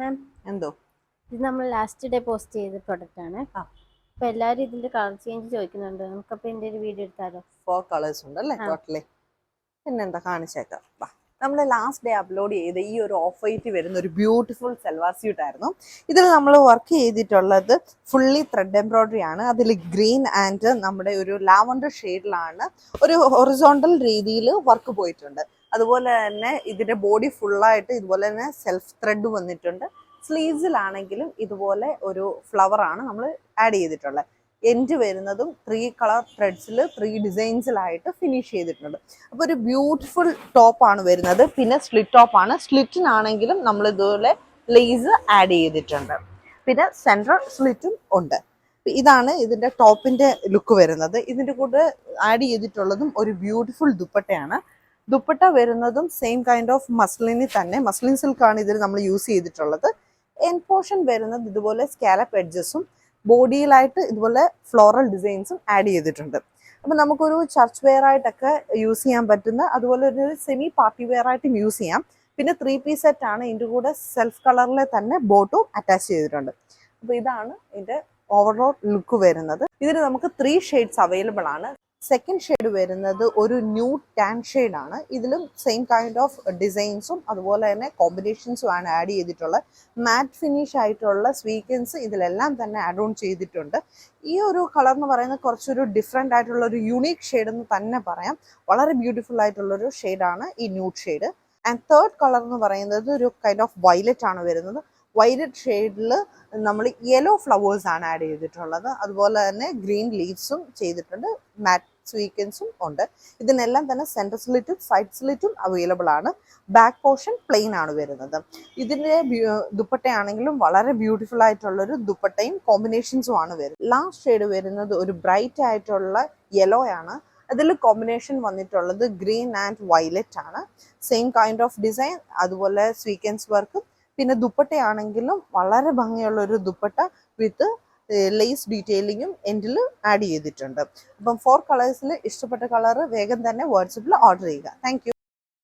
മാം എന്തോ ഇത് നമ്മൾ ലാസ്റ്റ് ഡേ പോസ്റ്റ് ചെയ്ത പ്രൊഡക്റ്റ് ആണ്. അപ്പോൾ എല്ലാവരും ഇതിന്റെ കളർ ചേഞ്ച് ചോദിക്കുന്നുണ്ട്. നമുക്കപ്പോൾ ഇതിന്റെ ഒരു വീഡിയോ എടുത്താലോ? 4 കളേഴ്സ് ഉണ്ടല്ലേ ടോട്ടലി. പിന്നെന്താ കാണിച്ചേക്കാം. നമ്മൾ ലാസ്റ്റ് ഡേ അപ്ലോഡ് ചെയ്ത് ഈ ഒരു ഓഫ് വൈറ്റ് വരുന്ന ഒരു ബ്യൂട്ടിഫുൾ സൽവാർ സ്യൂട്ട് ആയിരുന്നു. ഇതിൽ നമ്മൾ വർക്ക് ചെയ്തിട്ടുള്ളത് ഫുള്ളി ത്രെഡ് എംബ്രോയിഡറി ആണ്. അതിൽ ഗ്രീൻ ആൻഡ് നമ്മുടെ ഒരു ലാവൻഡർ ഷെയ്ഡിലാണ് ഒരു ഹൊറിസോണ്ടൽ രീതിയിൽ വർക്ക് പോയിട്ടുണ്ട്. അതുപോലെ തന്നെ ഇതിന്റെ ബോഡി ഫുള്ളായിട്ട് ഇതുപോലെ തന്നെ സെൽഫ് ത്രെഡ് വന്നിട്ടുണ്ട്. സ്ലീവ്സിലാണെങ്കിലും ഇതുപോലെ ഒരു ഫ്ലവർ ആണ് നമ്മൾ ആഡ് ചെയ്തിട്ടുള്ളത്. എൻഡ് വരുന്നതും 3 കളർ ത്രെഡ്സിൽ 3 ഡിസൈൻസിലായിട്ട് ഫിനിഷ് ചെയ്തിട്ടുണ്ട്. അപ്പോൾ ഒരു ബ്യൂട്ടിഫുൾ ടോപ്പാണ് വരുന്നത്. പിന്നെ സ്ലിറ്റ് ടോപ്പാണ്. സ്ലിറ്റിനാണെങ്കിലും നമ്മൾ ഇതുപോലെ ലേസ് ആഡ് ചെയ്തിട്ടുണ്ട്. പിന്നെ സെൻട്രൽ സ്ലിറ്റും ഉണ്ട്. ഇതാണ് ഇതിന്റെ ടോപ്പിന്റെ ലുക്ക് വരുന്നത്. ഇതിന്റെ കൂടെ ആഡ് ചെയ്തിട്ടുള്ളതും ഒരു ബ്യൂട്ടിഫുൾ ദുപ്പട്ടയാണ്. ദുപ്പട്ട വരുന്നതും സെയിം കൈൻഡ് ഓഫ് മസ്ലിനിൽ തന്നെ, മസ്ലിൻ സിൽക്കാണ് ഇതിൽ നമ്മൾ യൂസ് ചെയ്തിട്ടുള്ളത്. എൻഡ് പോർഷൻ വരുന്നത് ഇതുപോലെ സ്കാലപ്പ് എഡ്ജസും ബോഡിയിലായിട്ട് ഇതുപോലെ ഫ്ലോറൽ ഡിസൈൻസും ആഡ് ചെയ്തിട്ടുണ്ട്. അപ്പം നമുക്കൊരു ചർച്ച് വെയർ ആയിട്ടൊക്കെ യൂസ് ചെയ്യാൻ പറ്റുന്ന, അതുപോലെ ഒരു സെമി പാർട്ടി വെയർ ആയിട്ടും യൂസ് ചെയ്യാം. പിന്നെ 3 പീസ് സെറ്റ് ആണ്. ഇതിൻ്റെ കൂടെ സെൽഫ് കളറിലെ തന്നെ ബോട്ടും അറ്റാച്ച് ചെയ്തിട്ടുണ്ട്. അപ്പോൾ ഇതാണ് ഇതിൻ്റെ ഓവറോൾ ലുക്ക് വരുന്നത്. ഇതിന് നമുക്ക് 3 ഷെയ്ഡ്സ് അവൈലബിൾ ആണ്. സെക്കൻഡ് ഷെയ്ഡ് വരുന്നത് ഒരു ന്യൂ ടാൻ ഷെയ്ഡ് ആണ്. ഇതിലും സെയിം കൈൻഡ് ഓഫ് ഡിസൈൻസും അതുപോലെ തന്നെ കോമ്പിനേഷൻസും ആണ് ആഡ് ചെയ്തിട്ടുള്ളത്. മാറ്റ് ഫിനിഷ് ആയിട്ടുള്ള സ്വീക്കൻസ് ഇതിലെല്ലാം തന്നെ ആഡ് ഓൺ ചെയ്തിട്ടുണ്ട്. ഈ ഒരു കളർ എന്ന് പറയുന്നത് കുറച്ചൊരു ഡിഫറെൻ്റ് ആയിട്ടുള്ള ഒരു യുണീക്ക് ഷെയ്ഡ് എന്ന് തന്നെ പറയാം. വളരെ ബ്യൂട്ടിഫുൾ ആയിട്ടുള്ളൊരു ഷെയ്ഡാണ് ഈ nude shade. And third colour എന്ന് പറയുന്നത് ഒരു കൈൻഡ് ഓഫ് വയലറ്റ് ആണ് വരുന്നത്. വയലറ്റ് ഷെയ്ഡിൽ നമ്മൾ യെല്ലോ ഫ്ലവേഴ്സ് ആണ് ആഡ് ചെയ്തിട്ടുള്ളത്. അതുപോലെ തന്നെ ഗ്രീൻ ലീവ്സും ചെയ്തിട്ടുണ്ട്. മാറ്റ് സ്വീക്കൻസും ഉണ്ട്. ഇതിനെല്ലാം തന്നെ സെൻറ്റർ സ്ലിറ്റും സൈഡ് സ്ലിറ്റും അവൈലബിൾ ആണ്. ബാക്ക് പോർഷൻ പ്ലെയിൻ ആണ് വരുന്നത്. ഇതിൻ്റെ ദുപ്പട്ടയാണെങ്കിലും വളരെ ബ്യൂട്ടിഫുൾ ആയിട്ടുള്ളൊരു ദുപ്പട്ടയും കോമ്പിനേഷൻസും ആണ് വരുന്നത്. ലാസ്റ്റ് ഷെയ്ഡ് വരുന്നത് ഒരു ബ്രൈറ്റ് ആയിട്ടുള്ള യെല്ലോ ആണ്. അതിൽ കോമ്പിനേഷൻ വന്നിട്ടുള്ളത് ഗ്രീൻ ആൻഡ് വയലറ്റ് ആണ്. സെയിം കൈൻഡ് ഓഫ് ഡിസൈൻ, അതുപോലെ സ്വീക്കൻസ് വർക്കും. പിന്നെ ദുപ്പട്ടയാണെങ്കിലും വളരെ ഭംഗിയുള്ള ഒരു ദുപ്പട്ട വിത്ത് ലേസ് ഡീറ്റെയിലിങ്ങും എൻഡിൽ ആഡ് ചെയ്തിട്ടുണ്ട്. അപ്പം 4 കളേഴ്സിൽ ഇഷ്ടപ്പെട്ട കളർ വേഗം തന്നെ വാട്സപ്പിൽ ഓർഡർ ചെയ്യുക. Thank you.